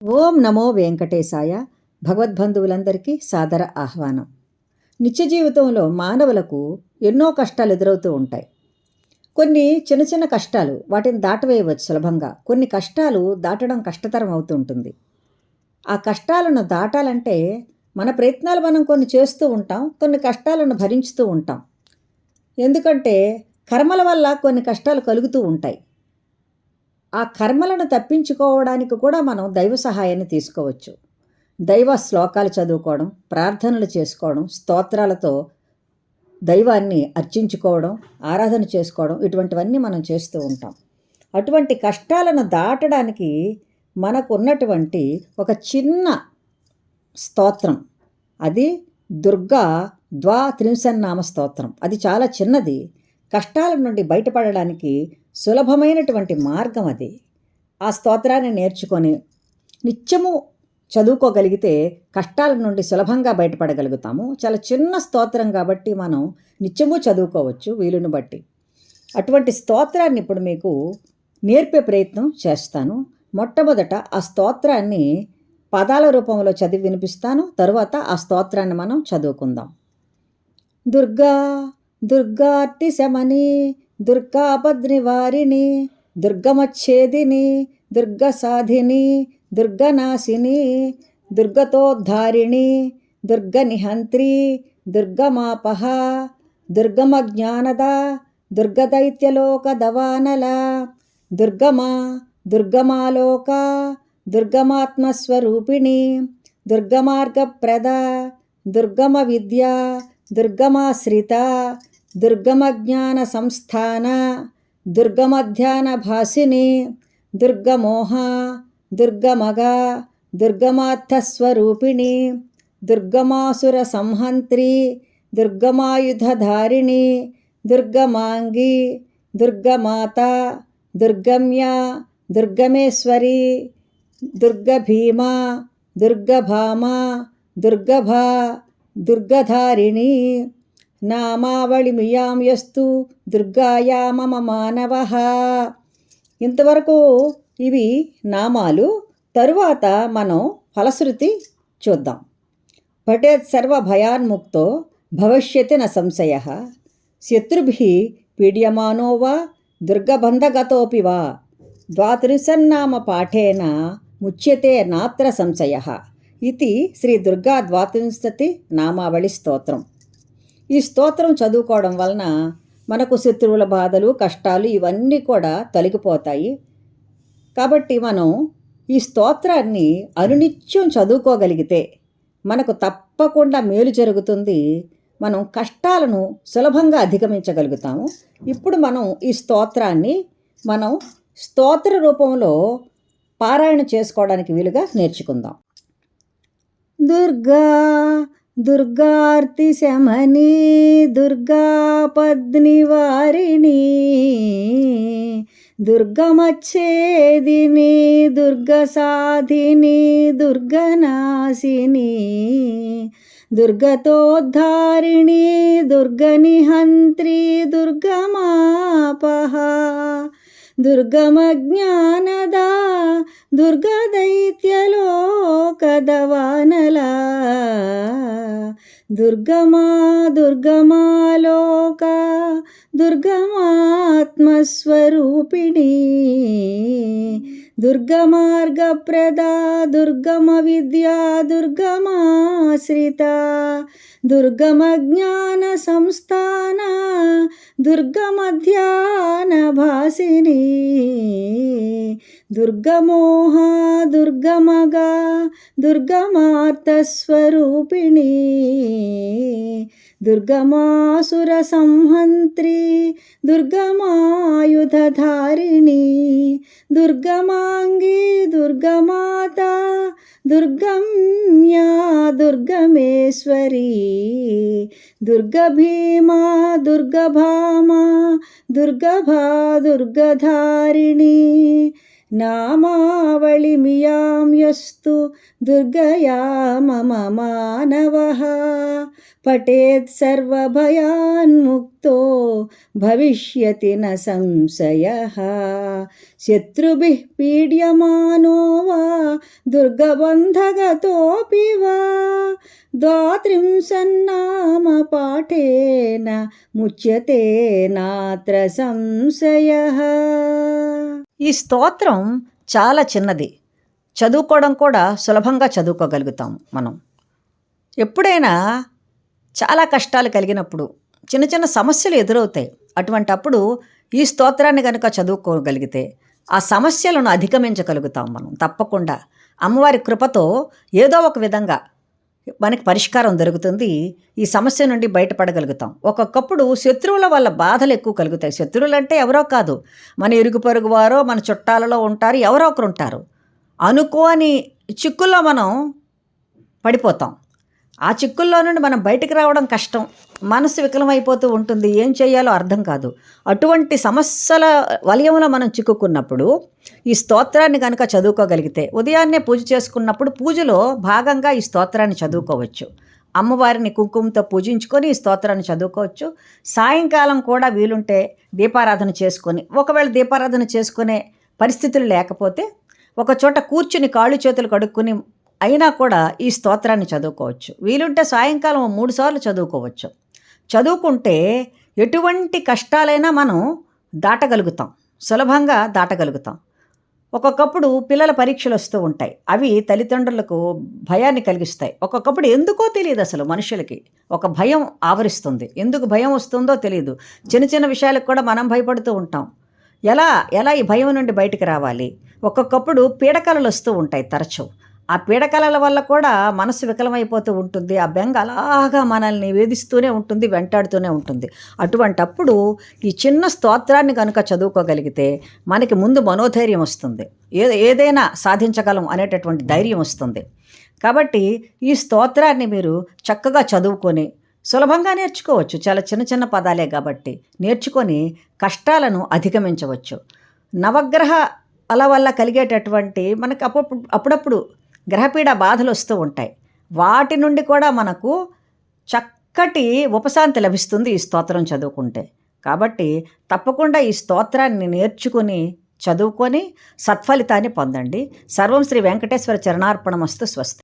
ఓం నమో వెంకటేశాయ. భగవద్బంధువులందరికీ సాదర ఆహ్వానం. నిత్య జీవితంలో మానవులకు ఎన్నో కష్టాలు ఎదురవుతూ ఉంటాయి. కొన్ని చిన్న చిన్న కష్టాలు వాటిని దాటవేయవచ్చు సులభంగా. కొన్ని కష్టాలు దాటడం కష్టతరం అవుతూ ఉంటుంది. ఆ కష్టాలను దాటాలంటే మన ప్రయత్నాలు మనం కొన్ని చేస్తూ ఉంటాం, కొన్ని కష్టాలను భరించుతూ ఉంటాం. ఎందుకంటే కర్మల వల్ల కొన్ని కష్టాలు కలుగుతూ ఉంటాయి. ఆ కర్మలను తప్పించుకోవడానికి కూడా మనం దైవ సహాయాన్ని తీసుకోవచ్చు. దైవ శ్లోకాలు చదువుకోవడం, ప్రార్థనలు చేసుకోవడం, స్తోత్రాలతో దైవాన్ని అర్చించుకోవడం, ఆరాధన చేసుకోవడం, ఇటువంటివన్నీ మనం చేస్తూ ఉంటాం. అటువంటి కష్టాలను దాటడానికి మనకున్నటువంటి ఒక చిన్న స్తోత్రం, అది దుర్గా ద్వాత్రింశన్నామ స్తోత్రం. అది చాలా చిన్నది. కష్టాల నుండి బయటపడడానికి సులభమైనటువంటి మార్గం అది. ఆ స్తోత్రాన్ని నేర్చుకొని నిత్యము చదువుకోగలిగితే కష్టాల నుండి సులభంగా బయటపడగలుగుతాము. చాలా చిన్న స్తోత్రం కాబట్టి మనం నిత్యము చదువుకోవచ్చు వీలుని బట్టి. అటువంటి స్తోత్రాన్ని ఇప్పుడు మీకు నేర్పే ప్రయత్నం చేస్తాను. మొట్టమొదట ఆ స్తోత్రాన్ని పదాల రూపంలో చదివి వినిపిస్తాను. తరువాత ఆ స్తోత్రాన్ని మనం చదువుకుందాం. దుర్గా దుర్గార్తి శమని, దుర్గాపద్నివారిణి, దుర్గమచ్ఛేదిని, దుర్గసాధిని, దుర్గనాశిని, దుర్గతోద్ధారిణి, దుర్గనిహంత్రి, దుర్గమాపహ, దుర్గమజ్ఞానద, దుర్గదైత్యలోకదవానల, దుర్గమా దుర్గమాలోక, దుర్గమాత్మస్వరూపిణి, దుర్గమార్గప్రద, దుర్గమ విద్య, దుర్గమాశ్రిత, దుర్గమజ్ఞాన సంస్థాన, దుర్గమధ్యాన భాసిని, దుర్గమోహ, దుర్గమగ, దుర్గమార్థస్వరూపిణి, దుర్గమాసుర సంహంత్రి, దుర్గమాయుధధారిణి, దుర్గమాంగి, దుర్గమాత, దుర్గమ్య, దుర్గమేశ్వరి, దుర్గభీమ, దుర్గభామ, దుర్గభా, దుర్గధారిణి. నామావళిమియాం యస్తు దుర్గాయా మమ మానవః. ఇంతవరకు ఇవి నామాలు. తరువాత మనం ఫలశ్రుతి చూద్దాం. పఠేత్ సర్వభయాన్ముక్తో భవిష్యతి న సంశయః, శత్రుభిః పీడ్యమానో వా దుర్గబంధగతోపి వా, ద్వాత్రింశన్నామ పాఠేన ముచ్యతే నాత్ర సంశయః. ఇది శ్రీ దుర్గా ద్వాత్రింశతి నామావళి స్తోత్రం. ఈ స్తోత్రం చదువుకోవడం వలన మనకు శత్రువుల బాధలు, కష్టాలు ఇవన్నీ కూడా తొలగిపోతాయి. కాబట్టి మనం ఈ స్తోత్రాన్ని అనునిత్యం చదువుకోగలిగితే మనకు తప్పకుండా మేలు జరుగుతుంది. మనం కష్టాలను సులభంగా అధిగమించగలుగుతాము. ఇప్పుడు మనం ఈ స్తోత్రాన్ని స్తోత్ర రూపంలో పారాయణ చేసుకోవడానికి వీలుగా నేర్చుకుందాం. దుర్గా దుర్గార్తి శమని, దుర్గాపద్నివారిణి, దుర్గమచ్ఛేదిని, దుర్గసాధిని, దుర్గనాశిని, దుర్గతోద్ధారిణి, దుర్గనిహంత్రి, దుర్గమాపహ, దుర్గమజ్ఞానద, దుర్గదైత్యలోకదవానల, దుర్గమా దుర్గమాలోక, దుర్గమాత్మస్వరూపిణి, దుర్గమార్గప్రద, దుర్గమ విద్యా, దుర్గమాశ్రిత, దుర్గమజ్ఞాన సంస్థాన, దుర్గమధ్యాన భాసిని, దుర్గమోహ, దుర్గమగ, దుర్గమార్థస్వరూపిణి, దుర్గమాసుర సంహంత్రి, దుర్గమాయుధధారిణి, దుర్గమాంగి, దుర్గమాత, దుర్గమ్య, దుర్గమేశ్వరి, దుర్గభీమా, దుర్గభామ, దుర్గభా, దుర్గధారిణి, నామావళిమియాం యస్తు దుర్గయా మమ మానవః పఠేత్ సర్వభయాన్ముక్తో భవిష్యతి న సంశయః శత్రుభిః పీడ్యమానో వా దుర్గబంధగతోऽపి వా ద్వాత్రింశన్నామ పాఠేన ముచ్యతే నాత్ర సంశయః. ఈ స్తోత్రం చాలా చిన్నది, చదువుకోవడం కూడా సులభంగా చదువుకోగలుగుతాం మనం. ఎప్పుడైనా చాలా కష్టాలు కలిగినప్పుడు, చిన్న చిన్న సమస్యలు ఎదురవుతాయి, అటువంటప్పుడు ఈ స్తోత్రాన్ని కనుక చదువుకోగలిగితే ఆ సమస్యలను అధిగమించగలుగుతాం మనం తప్పకుండా. అమ్మవారి కృపతో ఏదో ఒక విధంగా మనకి పరిష్కారం దొరుకుతుంది, ఈ సమస్య నుండి బయటపడగలుగుతాం. ఒక్కొక్కప్పుడు శత్రువుల వల్ల బాధలు ఎక్కువ కలుగుతాయి. శత్రువులు అంటే ఎవరో కాదు, మన ఇరుగు పొరుగు వారో మన చుట్టాలలో ఉంటారు, ఎవరో ఒకరు ఉంటారు. అనుకోని చిక్కుల్లో మనం పడిపోతాం. ఆ చిక్కుల్లో నుండి మనం బయటికి రావడం కష్టం, మనసు వికలమైపోతూ ఉంటుంది, ఏం చేయాలో అర్థం కాదు. అటువంటి సమస్యల వలయంలో మనం చిక్కుకున్నప్పుడు ఈ స్తోత్రాన్ని కనుక చదువుకోగలిగితే, ఉదయాన్నే పూజ చేసుకున్నప్పుడు పూజలో భాగంగా ఈ స్తోత్రాన్ని చదువుకోవచ్చు. అమ్మవారిని కుంకుమతో పూజించుకొని ఈ స్తోత్రాన్ని చదువుకోవచ్చు. సాయంకాలం కూడా వీలుంటే దీపారాధన చేసుకొని, ఒకవేళ దీపారాధన చేసుకునే పరిస్థితులు లేకపోతే ఒక చోట కూర్చుని కాళ్ళు చేతులు కడుక్కొని అయినా కూడా ఈ స్తోత్రాన్ని చదువుకోవచ్చు. వీలుంటే సాయంకాలం 3 సార్లు చదువుకోవచ్చు. చదువుకుంటే ఎటువంటి కష్టాలైనా మనం దాటగలుగుతాం, సులభంగా దాటగలుగుతాం. ఒక్కొక్కప్పుడు పిల్లల పరీక్షలు వస్తూ ఉంటాయి, అవి తల్లిదండ్రులకు భయాన్ని కలిగిస్తాయి. ఒక్కొక్కప్పుడు ఎందుకో తెలియదు, అసలు మనుషులకి ఒక భయం ఆవరిస్తుంది. ఎందుకు భయం వస్తుందో తెలియదు. చిన్న చిన్న విషయాలకు కూడా మనం భయపడుతూ ఉంటాం. ఎలా ఈ భయం నుండి బయటికి రావాలి? ఒక్కొక్కప్పుడు పీడకలలు వస్తూ ఉంటాయి తరచూ. ఆ పీడకలల వల్ల కూడా మనసు వికలమైపోతూ ఉంటుంది. ఆ బెంగ అలాగా మనల్ని వేధిస్తూనే ఉంటుంది, వెంటాడుతూనే ఉంటుంది. అటువంటప్పుడు ఈ చిన్న స్తోత్రాన్ని కనుక చదువుకోగలిగితే మనకి ముందు మనోధైర్యం వస్తుంది, ఏదైనా సాధించగలం అనేటటువంటి ధైర్యం వస్తుంది. కాబట్టి ఈ స్తోత్రాన్ని మీరు చక్కగా చదువుకొని సులభంగా నేర్చుకోవచ్చు. చాలా చిన్న చిన్న పదాలే కాబట్టి నేర్చుకొని కష్టాలను అధిగమించవచ్చు. నవగ్రహాల వల్ల కలిగేటటువంటి మనకి అప్పుడప్పుడు గ్రహపీడ బాధలు వస్తూ ఉంటాయి. వాటి నుండి కూడా మనకు చక్కటి ఉపశాంతి లభిస్తుంది ఈ స్తోత్రం చదువుకుంటే. కాబట్టి తప్పకుండా ఈ స్తోత్రాన్ని నేర్చుకుని చదువుకొని సత్ఫలితాన్ని పొందండి. సర్వం శ్రీ వెంకటేశ్వర చరణార్పణమస్తు. స్వస్తి.